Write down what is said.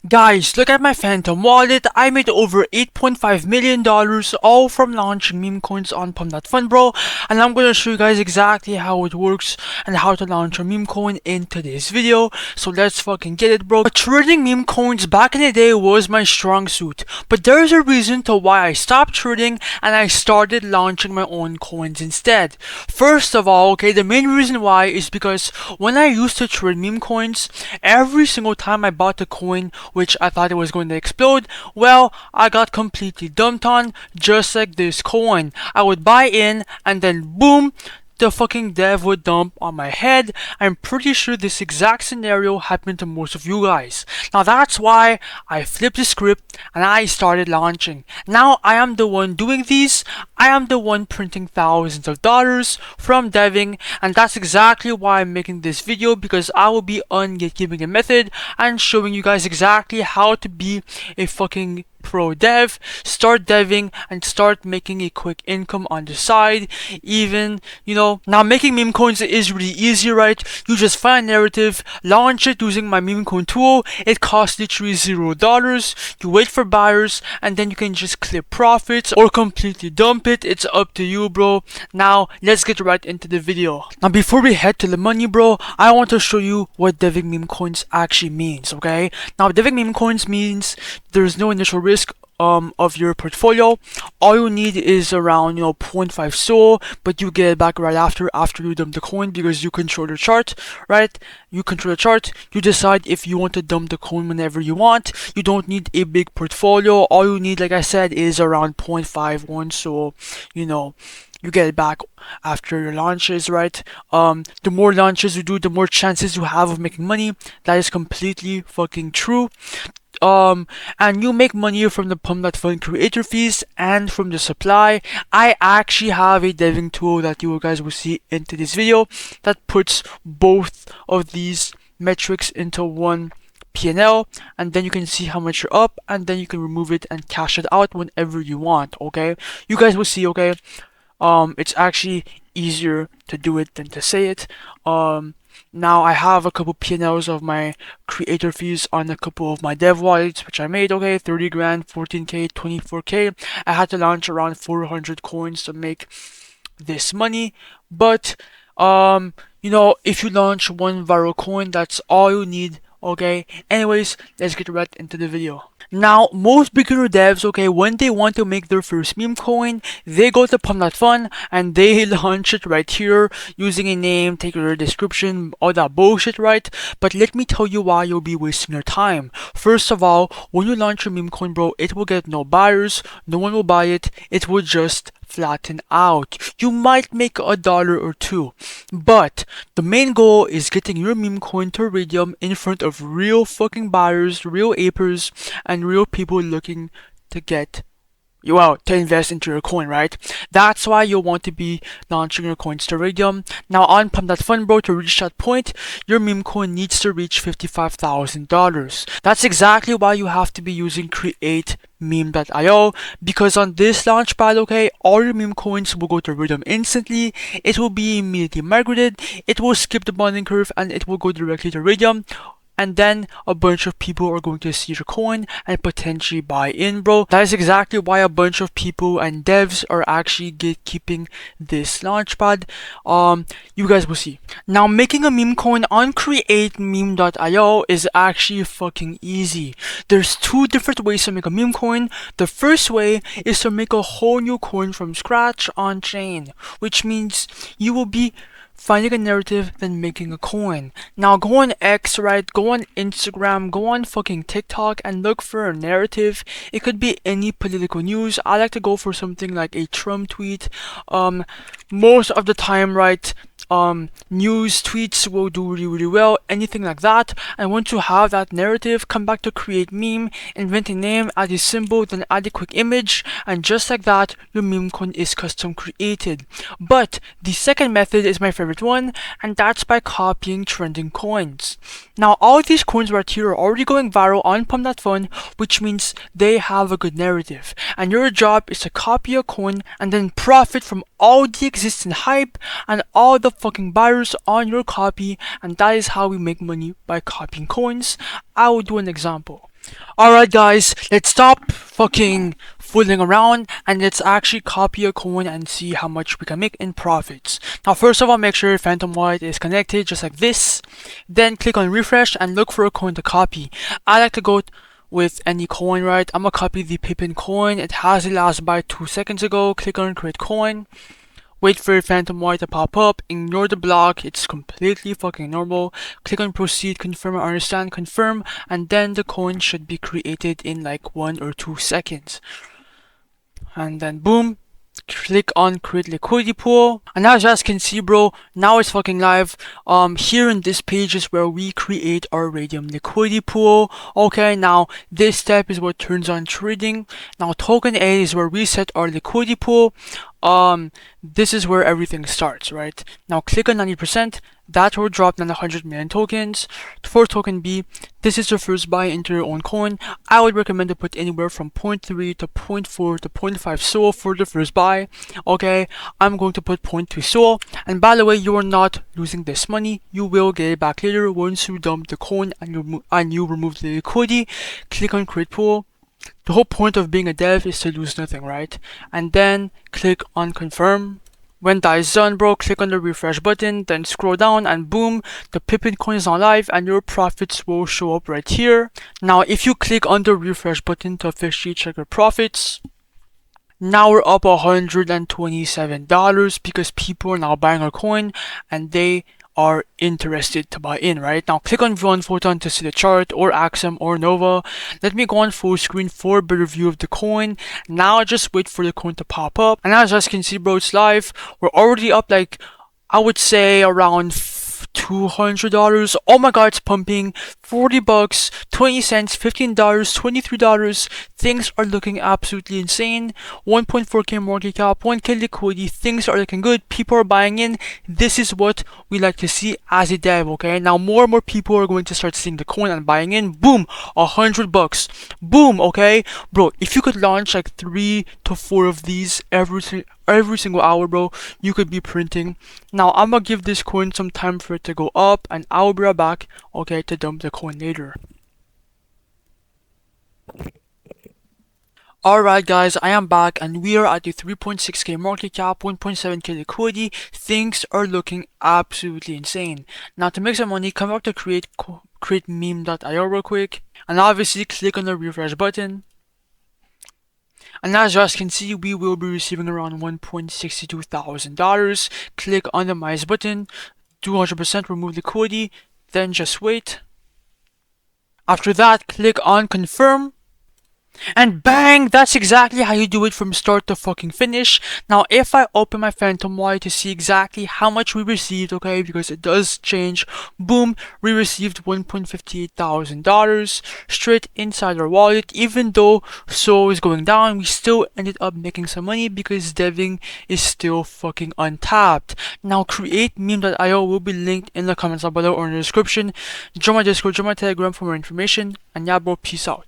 Guys, look at my Phantom wallet. I made over $8.5 million all from launching meme coins on Pump.fun, bro. And I'm gonna show you guys exactly how it works and how to launch a meme coin in today's video. So let's fucking get it, bro. Trading meme coins back in the day was my strong suit, but there's a reason to why I stopped trading and I started launching my own coins instead. First of all, okay, the main reason why is because when I used to trade meme coins, every single time I bought a coin which I thought it was going to explode, well, I got completely dumped on, just like this coin. I would buy in and then boom, the fucking dev would dump on my head. I'm pretty sure this exact scenario happened to most of you guys. Now that's why I flipped the script and I started launching. Now I am the one doing these. I am the one printing thousands of dollars from deving, and that's exactly why I'm making this video, because I will be ungatekeeping the method and showing you guys exactly how to be a fucking pro dev, start deving, and start making a quick income on the side. Even, now making meme coins is really easy, right? You just find a narrative, launch it using my meme coin tool. It costs literally $0. You wait for buyers, and then you can just clip profits or completely dump it. It's up to you, bro. Now let's get right into the video. Now before we head to the money, bro, I want to show you what deving meme coins actually means, okay? Now deving meme coins means there's no initial risk of your portfolio. All you need is around 0.5 SOL, but you get it back right after you dump the coin, because you control the chart, right? You control the chart. You decide if you want to dump the coin whenever you want. You don't need a big portfolio. All you need, like I said, is around 0.51 SOL. You get it back after your launches, right? The more launches you do, the more chances you have of making money. That is completely fucking true. And you make money from the Pump.fun creator fees and from the supply. I actually have a deving tool that you guys will see into this video that puts both of these metrics into one P&L, and then you can see how much you're up, and then you can remove it and cash it out whenever you want, okay? You guys will see, okay? It's actually easier to do it than to say it. Now I have a couple P&Ls of my creator fees on a couple of my dev wallets which I made, okay? 30 grand, 14k, 24k. I had to launch around 400 coins to make this money, but if you launch one viral coin, that's all you need, okay? Anyways, let's get right into the video. Now, most beginner devs, okay, when they want to make their first meme coin, they go to Pump.fun and they launch it right here using a name, take your description, all that bullshit, right? But let me tell you why you'll be wasting your time. First of all, when you launch your meme coin, bro, it will get no buyers, no one will buy it, it will just flatten out. You might make $1 or $2, but the main goal is getting your meme coin to Raydium in front of real fucking buyers, real apers, and real people looking to get you out, to invest into your coin, right? That's why you'll want to be launching your coins to Raydium. Now on Pump.fun, bro, to reach that point, your meme coin needs to reach $55,000. That's exactly why you have to be using create Meme.io, because on this launchpad, okay, all your meme coins will go to Raydium instantly. It will be immediately migrated, it will skip the bonding curve, and it will go directly to Raydium. And then a bunch of people are going to see your coin and potentially buy in, bro. That is exactly why a bunch of people and devs are actually gatekeeping this launchpad. You guys will see. Now, making a meme coin on creatememe.io is actually fucking easy. There's two different ways to make a meme coin. The first way is to make a whole new coin from scratch on chain, which means you will be finding a narrative, then making a coin. Now go on X, right? Go on Instagram, go on fucking TikTok and look for a narrative. It could be any political news. I like to go for something like a Trump tweet. Most of the time, right? News tweets will do really well, anything like that. And once you have that narrative, come back to create meme, invent a name, add a symbol, then add a quick image, and just like that, your meme coin is custom created. But the second method is my favorite one, and that's by copying trending coins. Now all these coins right here are already going viral on Pump.fun, which means they have a good narrative, and your job is to copy a coin and then profit from all the existing hype and all the fucking buyers on your copy. And that is how we make money, by copying coins. I will do an example. Alright guys, let's stop fucking fooling around and let's actually copy a coin and see how much we can make in profits. Now first of all, make sure Phantom Wallet is connected just like this. Then click on refresh and look for a coin to copy. I like to go with any coin, right? I'm gonna copy the Pippin coin. It has the last buy 2 seconds ago. Click on create coin. Wait for your Phantom Wallet to pop up. Ignore the block. It's completely fucking normal. Click on proceed, confirm or understand, confirm, and then the coin should be created in like 1 or 2 seconds. And then boom, click on create liquidity pool, and as you guys can see, bro, now it's fucking live. Here in this page is where we create our Raydium liquidity pool. Okay, now this step is what turns on trading. Now token A is where we set our liquidity pool. This is where everything starts, right? Now click on 90%. That will drop down 100 million tokens. For token B, this is your first buy into your own coin. I would recommend to put anywhere from 0.3 to 0.4 to 0.5 SOL for the first buy. Okay, I'm going to put 0.2 SOL. And by the way, you are not losing this money. You will get it back later once you dump the coin and you remove the liquidity. Click on create pool. The whole point of being a dev is to lose nothing, right? And then click on confirm. When that is done, bro, click on the refresh button, then scroll down and boom, the Pippin coin is now live and your profits will show up right here. Now, if you click on the refresh button to officially check your profits, now we're up $127 because people are now buying our coin and they are interested to buy in, right? Now click on view on Photon to see the chart, or Axum or Nova. Let me go on full screen for a better view of the coin. Now just wait for the coin to pop up, and as you guys can see, bro, it's live. We're already up like, I would say around $200. Oh my god, it's pumping. $40, 20 cents, $15, $23. Things are looking absolutely insane. 1.4k market cap, 1k liquidity. Things are looking good. People are buying in. This is what we like to see as a dev, okay? Now more and more people are going to start seeing the coin and buying in. Boom, $100. Boom, okay? Bro, if you could launch like 3 to 4 of these every single hour, bro, you could be printing. Now I'm gonna give this coin some time for it to go up, and I'll be right back, okay, to dump the coin later. Alright guys, I am back and we are at the 3.6k market cap, 1.7k liquidity. Things are looking absolutely insane. Now to make some money, come back to create meme.io real quick, and obviously click on the refresh button. And as you guys can see, we will be receiving around $1,62,000. Click on the minus button, 200% remove liquidity, then just wait. After that, click on confirm. And bang! That's exactly how you do it from start to fucking finish. Now, if I open my Phantom Wallet to see exactly how much we received, okay, because it does change, boom, we received $1,058,000 straight inside our wallet. Even though SOL is going down, we still ended up making some money because deving is still fucking untapped. Now, create meme.io will be linked in the comments down below or in the description. Join my Discord, join my Telegram for more information, and yeah, bro, peace out.